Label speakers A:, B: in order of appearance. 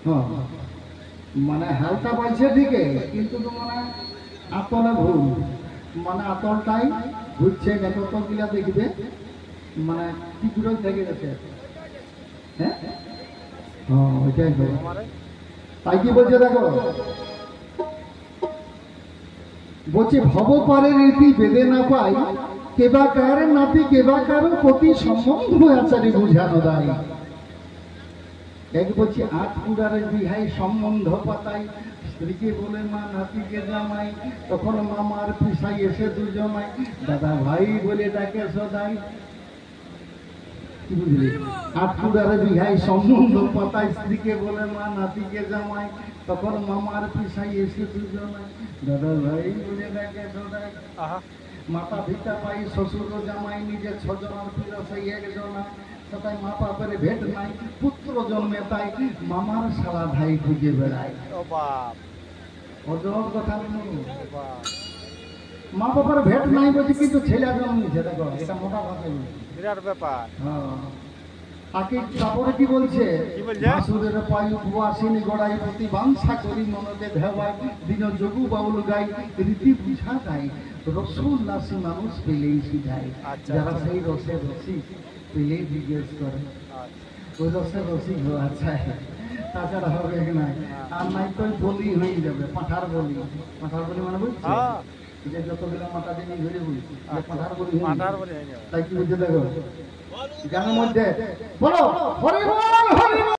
A: হ্যাঁ মানে হালটা পাইছে ঠিকই, কিন্তু তো মানে আতলে ভুল, মানে আতলটাই ঘুরছে নেতৃত্বগুলা দেখবে মানে তীব্রই থেকে গেছে। হ্যাঁ হ্যাঁ ওইটাই তো। তাই কি বলছে দেখো, বলছে ভবপারের রীতি বেদে না পাই, কেবা কার নাতি কেবা কারো প্রতি সম্বন্ধ আচারে বুঝানো দায়। এক বলছি আট কুড়ারের বিহাই সম্বন্ধ পাতাই, স্ত্রীকে বলে মা নাতিকে জামাই, তখন মামার পিসাই এসে দুজনাই দাদা ভাই বলে ডাকে সদাই। কি বুঝলি? আট কুড়ারে বিহাই সম্বন্ধ পাতাই, স্ত্রীকে বলে মা নাতিকে জামাই, তখন মামার পিসাই এসে দুজনাই দাদা ভাই বলে ডাকে সদাই। মাতা ভিটা পাই শ্বশুর জামাই, নিজে ছজনের প্রিয় সেই একজনা, তাই মা বাপের ভেট নাই, পুত্র জন্মে তাই মামার সারা ভাই খুঁজে বেড়ায়। অজব কথা মা বাবার ভেট নাই বলছে, কিন্তু ছেলে জন্মেছে। দেখো এটা মোটা কথা, বিরাট ব্যাপার। হ্যাঁ আগে তারপরে কি বলছে, ভাসুরের পাই উপবাসিনী গড়াই, প্রতি বাঞ্ছা করি মনতে ধেবাই, দিন যোগু বাউল গাই, রীতি বুঝা যায়, রসোল্লাসী মানুষ পেলেই শিখায়। যারা সেই রসের রসিক পেলেই জিজ্ঞেস করে ওই রসের রসিক হওয়া চায়, তাছাড়া হবে না। আর নাই তো বলি হয়ে যাবে, পাঁঠার বলি। পাঁঠার বলি মানে বুঝছি যে যতগুলো মাথা দিয়ে ঘুরে বলছি পাঁঠার বলি, তাই কি বুঝতে দেখো গানের মধ্যে বলো হরি বল হরি বল।